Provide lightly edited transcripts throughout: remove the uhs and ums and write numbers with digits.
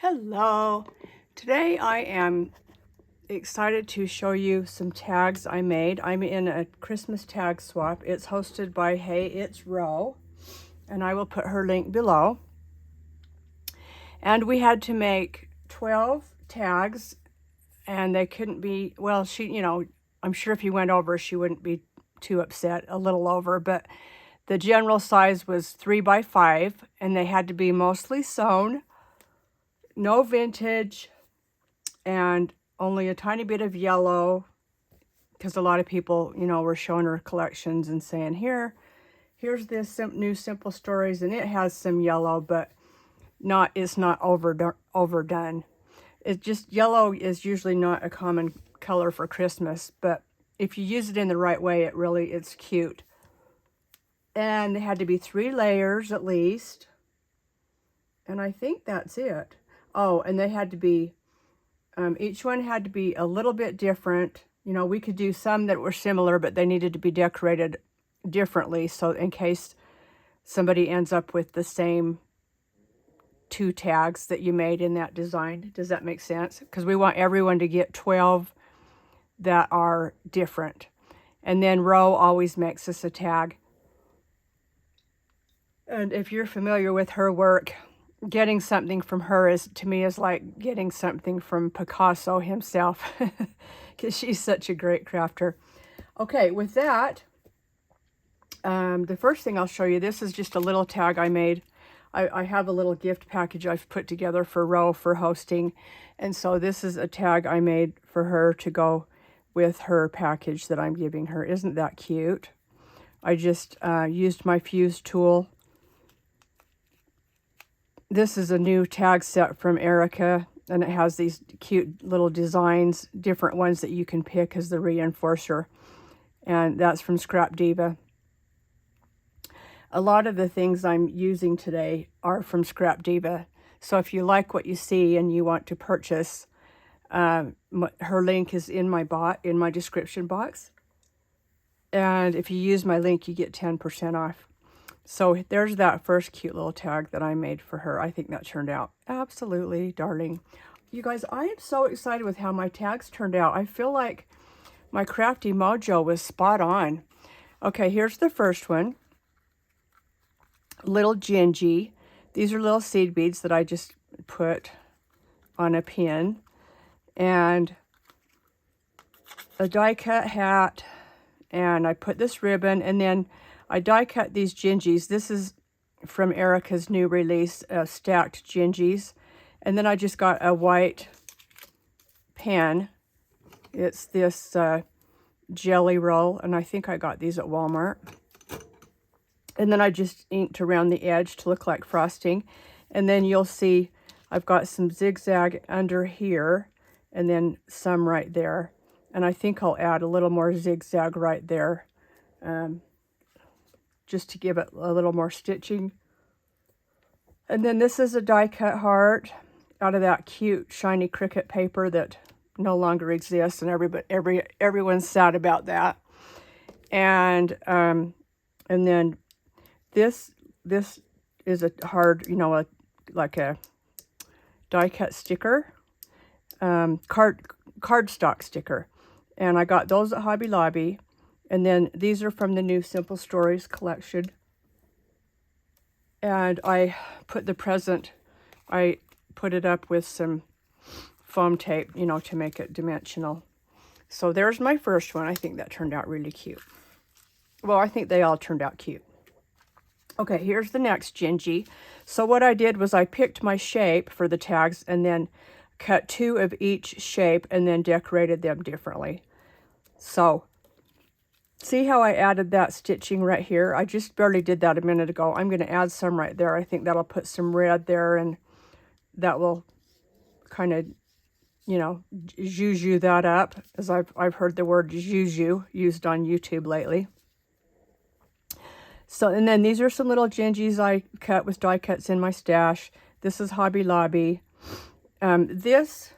Hello. Today I am excited to show you some tags I made. I'm in a Christmas tag swap. It's hosted by Hey It's Rhoda, and I will put her link below. And we had to make 12 tags, and they couldn't be, well, I'm sure if you went over, she wouldn't be too upset, a little over, but the general size was 3 by 5, and they had to be mostly sewn, no vintage, and only a tiny bit of yellow, because a lot of people, were showing her collections and saying, here's this new Simple Stories, and it has some yellow, but it's not overdone. It's just, yellow is usually not a common color for Christmas, but if you use it in the right way, it's cute. And they had to be 3 layers at least, and I think that's it. Oh, and they had to be each one had to be a little bit different. We could do some that were similar, but they needed to be decorated differently, so in case somebody ends up with the same 2 tags that you made in that design. Does that make sense? Because we want everyone to get 12 that are different. And then Rhoda always makes us a tag. And if you're familiar with her work, getting something from her to me is like getting something from Picasso himself, because she's such a great crafter. Okay, with that, the first thing I'll show you, this is just a little tag I made. I have a little gift package I've put together for Rhoda for hosting, and so this is a tag I made for her to go with her package that I'm giving her. Isn't that cute? I just used my fuse tool. This is a new tag set from Erica, and it has these cute little designs, different ones that you can pick as the reinforcer. And that's from Scrap Diva. A lot of the things I'm using today are from Scrap Diva. So if you like what you see and you want to purchase, her link is in my description box. And if you use my link, you get 10% off. So there's that first cute little tag that I made for her. I think that turned out absolutely darling. You guys, I am so excited with how my tags turned out. I feel like my crafty mojo was spot on. Okay, here's the first one. Little Gingy. These are little seed beads that I just put on a pin. And a die cut hat. And I put this ribbon, and then I die cut these gingies. This is from Erica's new release, stacked gingies. And then I just got a white pen. It's this jelly roll, and I think I got these at Walmart. And then I just inked around the edge to look like frosting. And then you'll see I've got some zigzag under here, and then some right there. And I think I'll add a little more zigzag right there, just to give it a little more stitching. And then this is a die cut heart out of that cute shiny cricket paper that no longer exists, and everyone's sad about that. And then this is a hard, like a die cut sticker, cardstock sticker. And I got those at Hobby Lobby. And then these are from the new Simple Stories collection. And I put the present, I put it up with some foam tape, to make it dimensional. So there's my first one. I think that turned out really cute. Well, I think they all turned out cute. Okay, here's the next Gingy. So what I did was I picked my shape for the tags and then cut 2 of each shape and then decorated them differently. So see how I added that stitching right here? I just barely did that a minute ago. I'm going to add some right there. I think that'll put some red there, and that will kind of, juju that up, as I've heard the word juju used on YouTube lately. So, and then these are some little gingies I cut with die cuts in my stash. This is Hobby Lobby. It's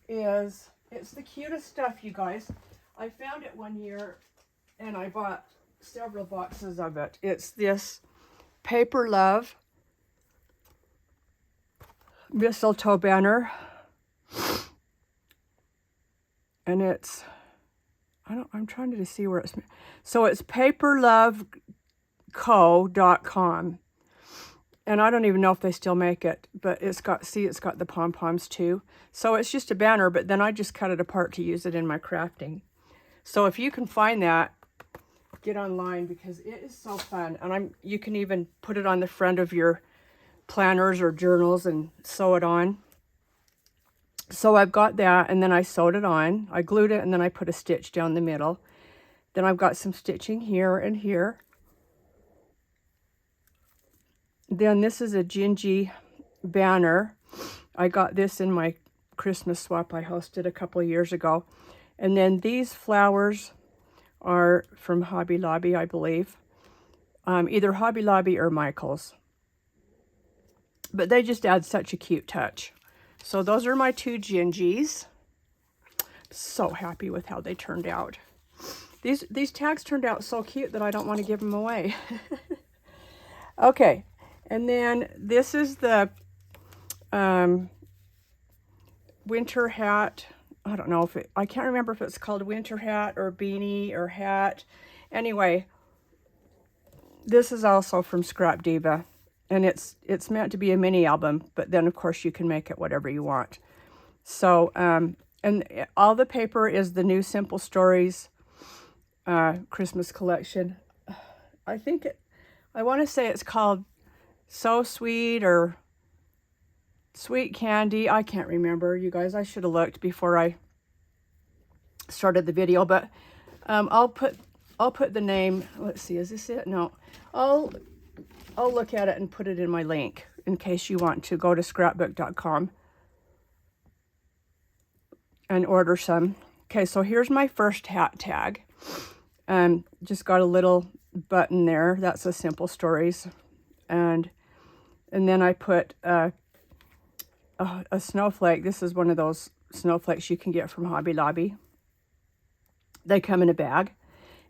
the cutest stuff, you guys. I found it one year, and I bought several boxes of it. It's this Paper Love mistletoe banner. And it's, I'm trying to see where it's, so it's paperloveco.com. And I don't even know if they still make it, but it's got, see, it's got the pom-poms too. So it's just a banner, but then I just cut it apart to use it in my crafting. So if you can find that, get online, because it is so fun. And you can even put it on the front of your planners or journals and sew it on. So I've got that, and then I sewed it on. I glued it, and then I put a stitch down the middle. Then I've got some stitching here and here. Then this is a Gingy banner. I got this in my Christmas swap I hosted a couple of years ago. And then these flowers are from Hobby Lobby, I believe. Either Hobby Lobby or Michael's. But they just add such a cute touch. So those are my two Gingies. So happy with how they turned out. These tags turned out so cute that I don't want to give them away. Okay, and then this is the winter hat. I don't know if I can't remember if it's called winter hat or beanie or hat. Anyway, this is also from Scrap Diva. And it's meant to be a mini album, but then of course you can make it whatever you want. So, and all the paper is the new Simple Stories Christmas collection. I want to say it's called So Sweet or Sweet Candy. I can't remember, you guys. I should have looked before I started the video, but I'll put the name. Let's see, is this it? No, I'll look at it and put it in my link in case you want to go to scrapbook.com and order some. Okay, so here's my first hat tag. Just got a little button there. That's a Simple Stories. And then I put a snowflake. This is one of those snowflakes you can get from Hobby Lobby. They come in a bag.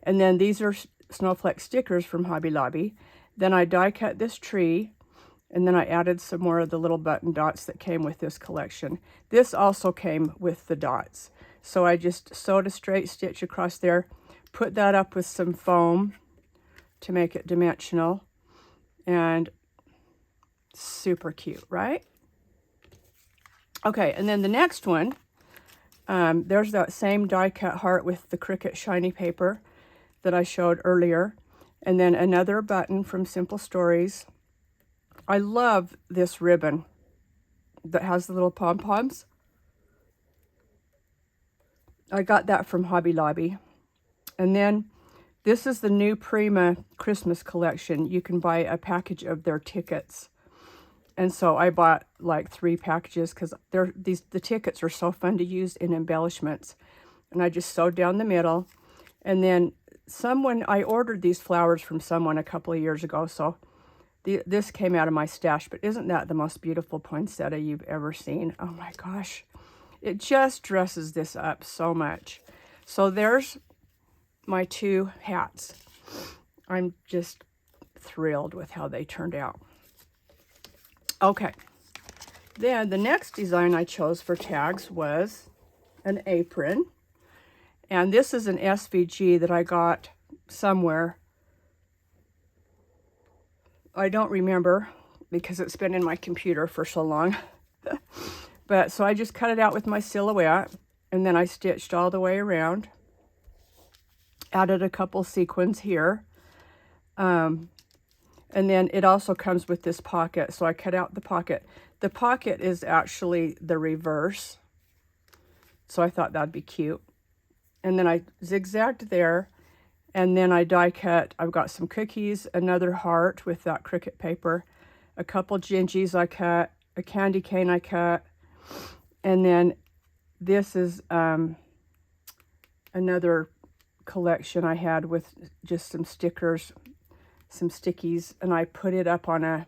And then these are snowflake stickers from Hobby Lobby. Then I die cut this tree, and then I added some more of the little button dots that came with this collection. This also came with the dots. So I just sewed a straight stitch across there, put that up with some foam to make it dimensional, and super cute, right? Okay, and then the next one, there's that same die cut heart with the Cricut shiny paper that I showed earlier. And then another button from Simple Stories. I love this ribbon that has the little pom-poms. I got that from Hobby Lobby. And then this is the new Prima Christmas collection. You can buy a package of their tickets. And so I bought like 3 packages because the tickets are so fun to use in embellishments. And I just sewed down the middle. And then I ordered these flowers from someone a couple of years ago, so this came out of my stash. But isn't that the most beautiful poinsettia you've ever seen? Oh my gosh. It just dresses this up so much. So there's my 2 hats. I'm just thrilled with how they turned out. Okay. Then the next design I chose for tags was an apron. And this is an SVG that I got somewhere. I don't remember because it's been in my computer for so long. But so I just cut it out with my silhouette, and then I stitched all the way around. Added a couple sequins here. And then it also comes with this pocket. So I cut out the pocket. The pocket is actually the reverse. So I thought that'd be cute. And then I zigzagged there, and then I die cut. I've got some cookies, another heart with that Cricut paper, a couple Gingies I cut, a candy cane I cut, and then this is another collection I had with just some stickers, some stickies, and I put it up on a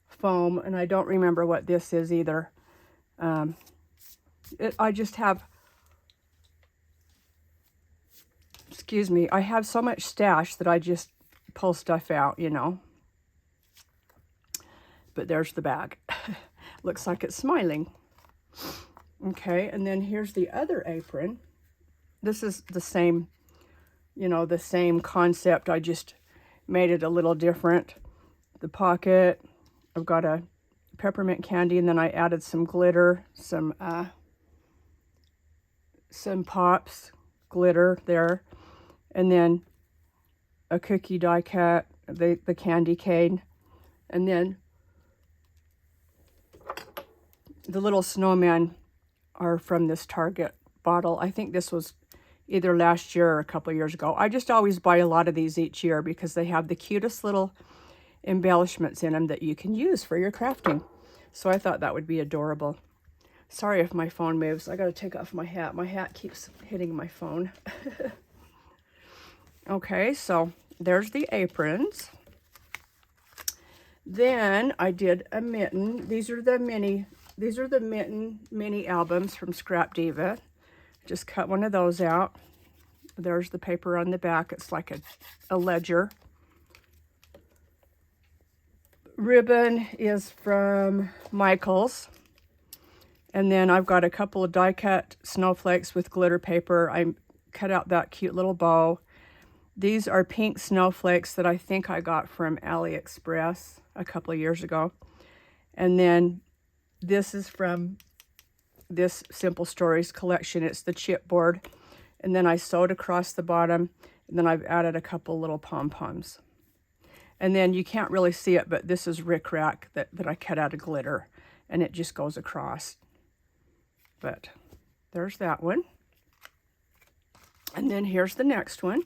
foam, and I don't remember what this is either. I just have... Excuse me, I have so much stash that I just pull stuff out, you know. But there's the bag. looks like it's smiling. Okay, and then here's the other apron. This is the same, you know, the same concept. I just made it a little different. The pocket, I've got a peppermint candy, and then I added some glitter, some pops glitter there, and then a cookie die cut, the candy cane, and then the little snowmen are from this Target bottle. I think this was either last year or a couple years ago. I just always buy a lot of these each year because they have the cutest little embellishments in them that you can use for your crafting. So I thought that would be adorable. Sorry if my phone moves. I got to take off my hat. My hat keeps hitting my phone. Okay, so there's the aprons. Then I did a mitten. These are the Mitten mini albums from Scrap Diva. Just cut one of those out. There's the paper on the back. It's like a ledger. Ribbon is from Michael's. And then I've got a couple of die cut snowflakes with glitter paper. I cut out that cute little bow. These are pink snowflakes that I think I got from AliExpress a couple of years ago. And then this is from this Simple Stories collection. It's the chipboard. And then I sewed across the bottom. And then I've added a couple little pom-poms. And then you can't really see it, but this is rickrack that I cut out of glitter. And it just goes across. But there's that one. And then here's the next one.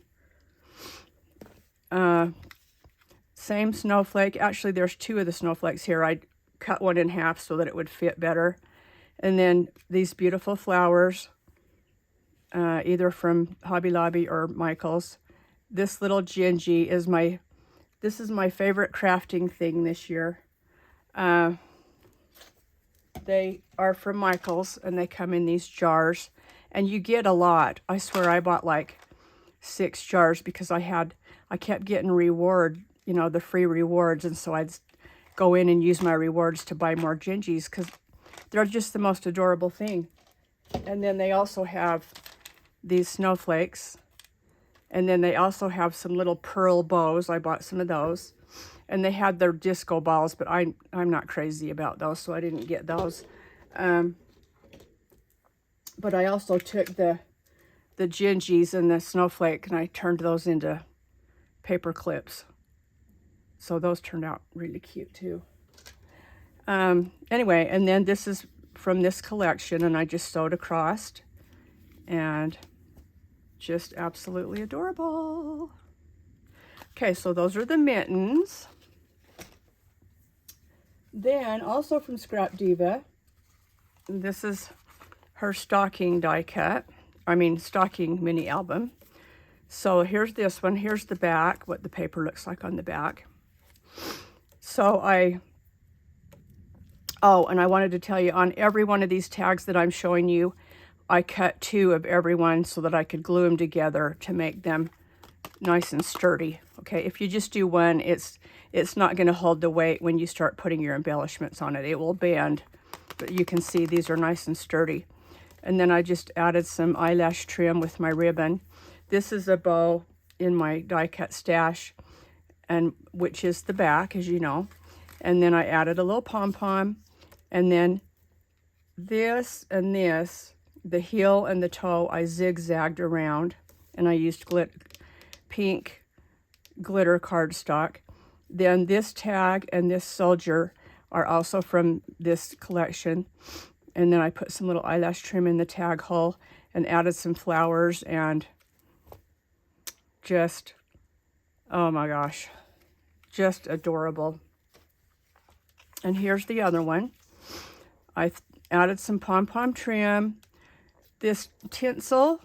Same snowflake. Actually, there's two of the snowflakes here. I cut one in half so that it would fit better. And then these beautiful flowers, either from Hobby Lobby or Michael's. This little Gingy is my favorite crafting thing this year. They are from Michael's, and they come in these jars. And you get a lot. I swear I bought like 6 jars because I kept getting reward, you know, the free rewards. And so I'd go in and use my rewards to buy more Gingies because they're just the most adorable thing. And then they also have these snowflakes. And then they also have some little pearl bows. I bought some of those. And they had their disco balls, but I'm not crazy about those, so I didn't get those. But I also took the Gingies and the snowflake, and I turned those into paper clips. So those turned out really cute too. Anyway, and then this is from this collection, and I just sewed across, and just absolutely adorable. Okay, so those are the mittens. Then also from Scrap Diva, this is her stocking die cut. Stocking mini album. So here's this one. Here's the back, what the paper looks like on the back. So and I wanted to tell you, on every one of these tags that I'm showing you, I cut 2 of every one so that I could glue them together to make them nice and sturdy. Okay, if you just do one, it's not going to hold the weight when you start putting your embellishments on it. It will bend, but you can see these are nice and sturdy. And then I just added some eyelash trim with my ribbon. This is a bow in my die cut stash, and which is the back, as you know. And then I added a little pom-pom, and then this and this, the heel and the toe, I zigzagged around, and I used pink glitter cardstock. Then this tag and this soldier are also from this collection. And then I put some little eyelash trim in the tag hole and added some flowers, and just, oh my gosh, just adorable. And here's the other one. I added some pom-pom trim. This tinsel,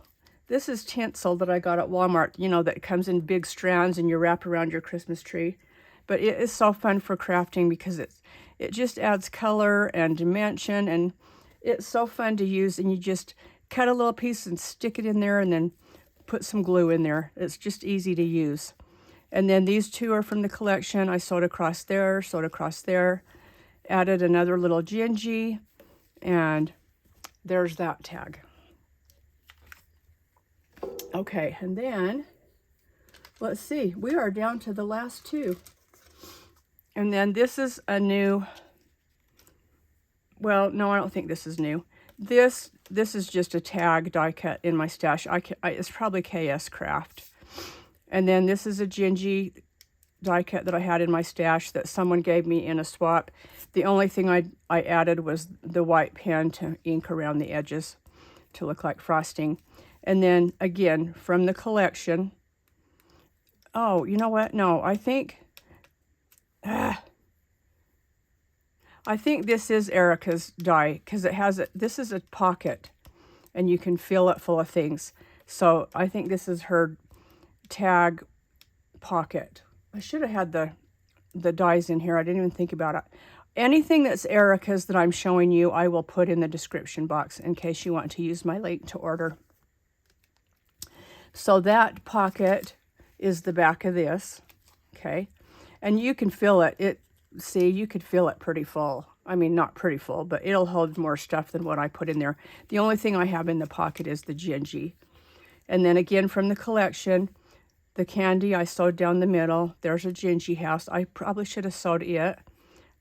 this is tinsel that I got at Walmart, you know, that comes in big strands and you wrap around your Christmas tree. But it is so fun for crafting because it just adds color and dimension, and it's so fun to use. And you just cut a little piece and stick it in there and then put some glue in there. It's just easy to use. And then these 2 are from the collection. I sewed across there, added another little gingy, and there's that tag. Okay, and then, let's see, we are down to the last two. And then this is a new, well, no, I don't think this is new. This is just a tag die cut in my stash. It's probably KS Craft. And then this is a gingy die cut that I had in my stash that someone gave me in a swap. The only thing I added was the white pen to ink around the edges to look like frosting. And then again, from the collection, oh, you know what? No, I think this is Erica's die, because it has this is a pocket and you can fill it full of things. So I think this is her tag pocket. I should have had the dies in here. I didn't even think about it. Anything that's Erica's that I'm showing you, I will put in the description box in case you want to use my link to order. So that pocket is the back of this, okay? And you can fill it. See, you could fill it pretty full. I mean, not pretty full, but it'll hold more stuff than what I put in there. The only thing I have in the pocket is the gingy. And then again from the collection, the candy I sewed down the middle. There's a gingy house. I probably should have sewed it,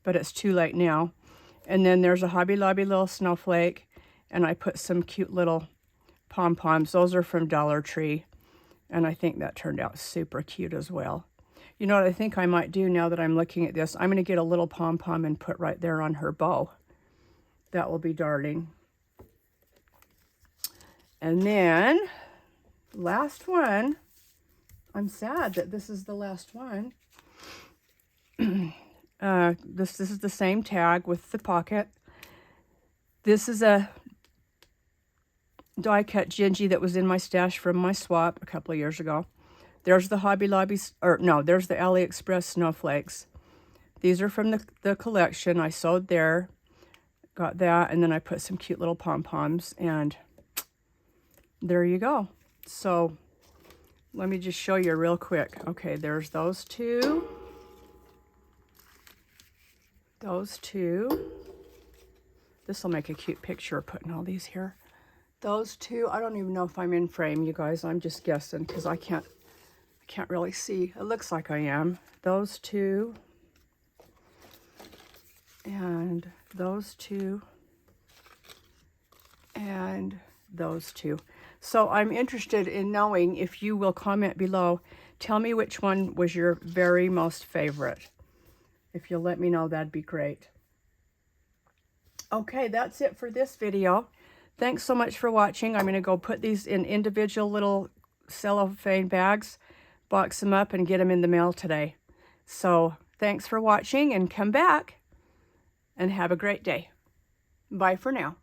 but it's too late now. And then there's a Hobby Lobby little snowflake, and I put some cute little pom-poms. Those are from Dollar Tree, and I think that turned out super cute as well. You know what I think I might do now that I'm looking at this? I'm going to get a little pom-pom and put right there on her bow. That will be darling. And then, last one. I'm sad that this is the last one. This is the same tag with the pocket. This is a die cut gingy that was in my stash from my swap a couple of years ago. There's the Hobby Lobby, or no, there's the AliExpress snowflakes. These are from the collection. I sewed there, got that, and then I put some cute little pom-poms, and there you go. So let me just show you real quick. Okay, there's those two. Those two. This will make a cute picture of putting all these here. Those two, I don't even know if I'm in frame, you guys. I'm just guessing because I can't really see. It looks like I am. Those two. And those two. And those two. So I'm interested in knowing, if you will comment below, tell me which one was your very most favorite. If you'll let me know, that'd be great. Okay, that's it for this video. Thanks so much for watching. I'm going to go put these in individual little cellophane bags, box them up, and get them in the mail today. So thanks for watching, and come back and have a great day. Bye for now.